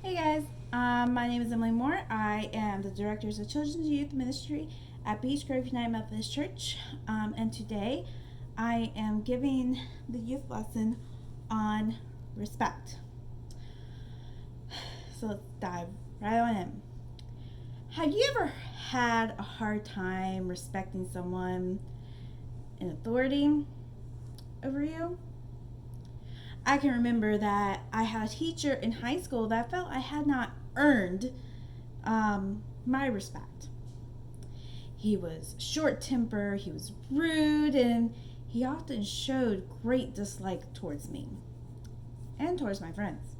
Hey guys, my name is Emily Moore. I am the Director of Children's Youth Ministry at Beach Grove United Methodist Church, and today I am giving the youth lesson on respect. So let's dive right on in. Have you ever had a hard time respecting someone in authority over you? I can remember that I had a teacher in high school that felt I had not earned my respect. He was short tempered, he was rude, and he often showed great dislike towards me and towards my friends.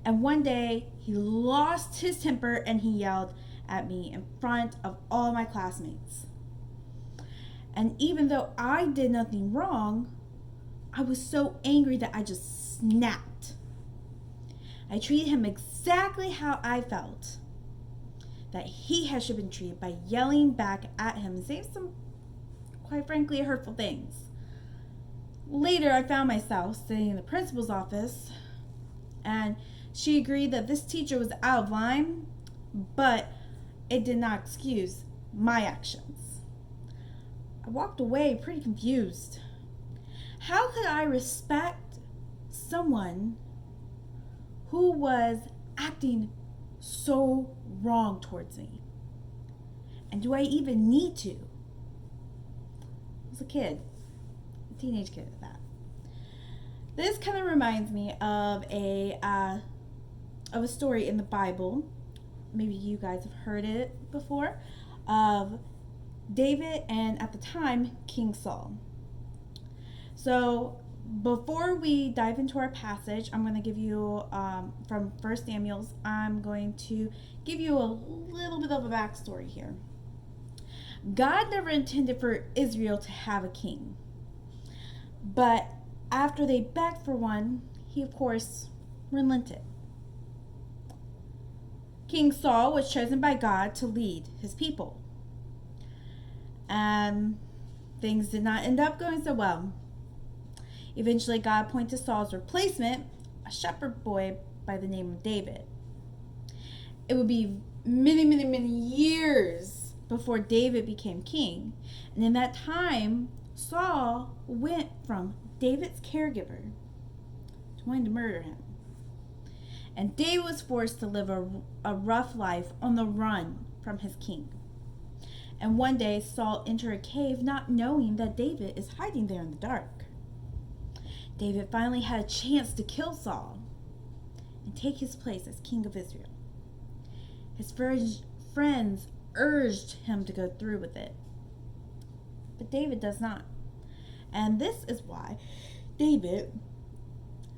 And one day he lost his temper and he yelled at me in front of all my classmates. And even though I did nothing wrong, I was so angry that I just snapped. I treated him exactly how I felt that he should have been treated, by yelling back at him and saying some, quite frankly, hurtful things. Later, I found myself sitting in the principal's office, and she agreed that this teacher was out of line, but it did not excuse my actions. I walked away pretty confused. How could I respect someone who was acting so wrong towards me? And do I even need to? I was a kid, a teenage kid at that. This kind of reminds me of a story in the Bible. Maybe you guys have heard it before, of David and, at the time, King Saul. So before we dive into our passage, I'm going to give you, from 1 Samuel's, I'm going to give you a little bit of a backstory here. God never intended for Israel to have a king. But after they begged for one, he, of course, relented. King Saul was chosen by God to lead his people. And things did not end up going so well. Eventually, God appointed Saul's replacement, a shepherd boy by the name of David. It would be many, many, many years before David became king. And in that time, Saul went from David's caregiver to wanting to murder him. And David was forced to live a rough life on the run from his king. And one day, Saul entered a cave not knowing that David is hiding there in the dark. David finally had a chance to kill Saul and take his place as king of Israel. His friends urged him to go through with it, but David does not. And this is why David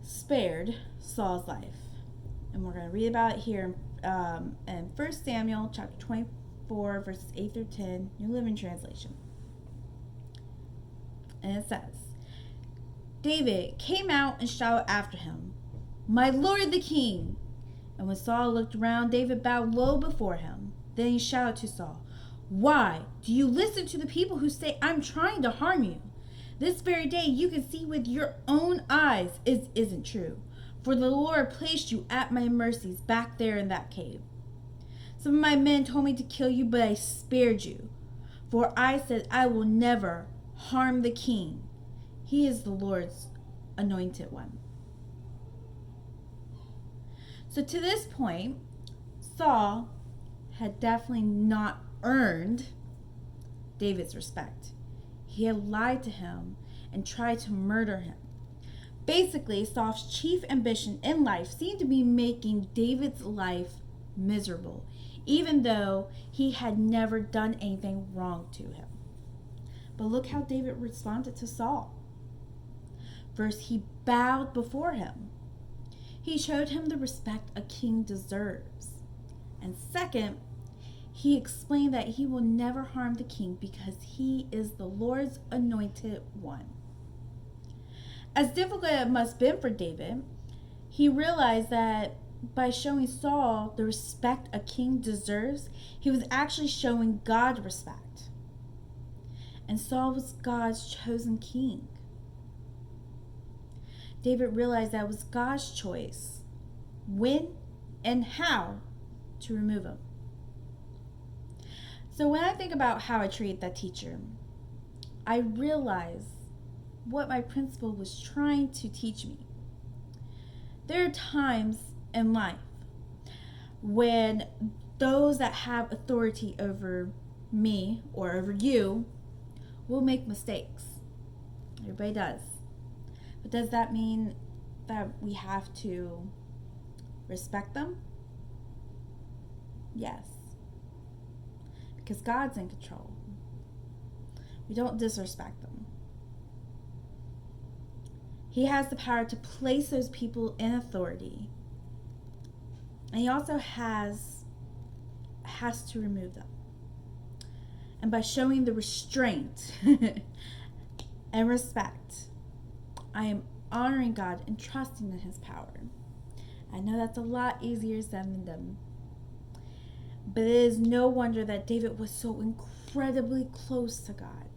spared Saul's life. And we're going to read about it here in 1 Samuel chapter 24, verses 8 through 10, New Living Translation. And it says, David came out and shouted after him, "My lord the king!" And when Saul looked around, David bowed low before him. Then he shouted to Saul, "Why do you listen to the people who say I'm trying to harm you? This very day you can see with your own eyes it isn't true. For the Lord placed you at my mercies back there in that cave. Some of my men told me to kill you, but I spared you. For I said I will never harm the king. He is the Lord's anointed one." So to this point, Saul had definitely not earned David's respect. He had lied to him and tried to murder him. Basically, Saul's chief ambition in life seemed to be making David's life miserable, even though he had never done anything wrong to him. But look how David responded to Saul. First, he bowed before him. He showed him the respect a king deserves. And second, he explained that he will never harm the king because he is the Lord's anointed one. As difficult as it must have been for David, he realized that by showing Saul the respect a king deserves, he was actually showing God respect. And Saul was God's chosen king. David realized that it was God's choice when and how to remove them. So when I think about how I treat that teacher, I realize what my principal was trying to teach me. There are times in life when those that have authority over me or over you will make mistakes. Everybody does. But does that mean that we have to respect them? Yes. Because God's in control. We don't disrespect them. He has the power to place those people in authority. And he also has to remove them. And by showing the restraint and respect, I am honoring God and trusting in his power. I know that's a lot easier said than done. But it is no wonder that David was so incredibly close to God.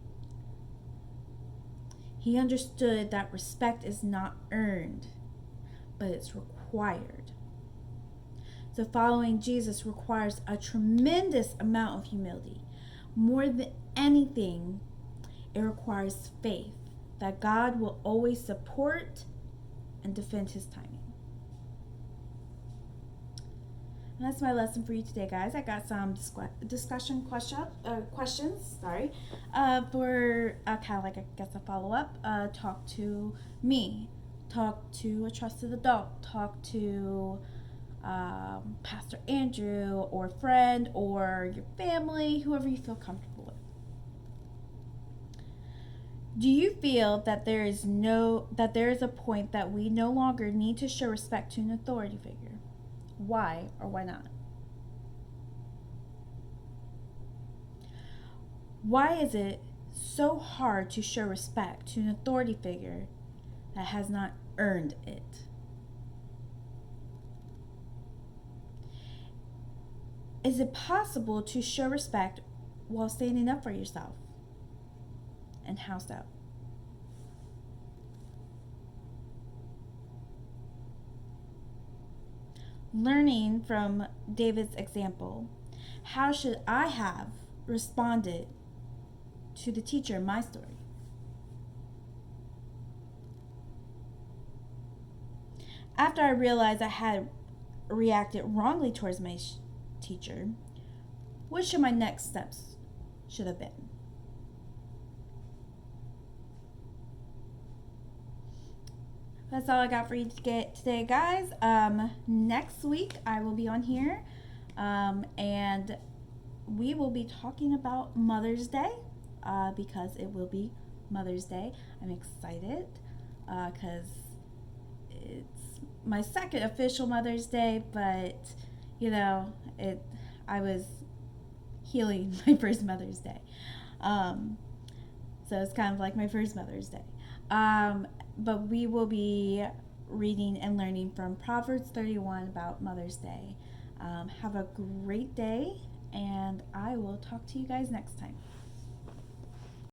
He understood that respect is not earned, but it's required. So following Jesus requires a tremendous amount of humility. More than anything, it requires faith that God will always support and defend his timing. And that's my lesson for you today, guys. I got some discussion questions. For kind of like, I guess, a follow-up. Talk to me. Talk to a trusted adult. Talk to Pastor Andrew or friend or your family, whoever you feel comfortable with. Do you feel that there is a point that we no longer need to show respect to an authority figure? Why or why not? Why is it so hard to show respect to an authority figure that has not earned it? Is it possible to show respect while standing up for yourself? And how so? Learning from David's example, how should I have responded to the teacher in my story? After I realized I had reacted wrongly towards my teacher, what should my next steps should have been? That's all I got for you today, guys. Next week I will be on here, and we will be talking about Mother's Day, because it will be Mother's Day. I'm excited because it's my second official Mother's Day, but I was healing my first Mother's Day, so it's kind of like my first Mother's Day. But we will be reading and learning from Proverbs 31 about Mother's Day. Have a great day, and I will talk to you guys next time.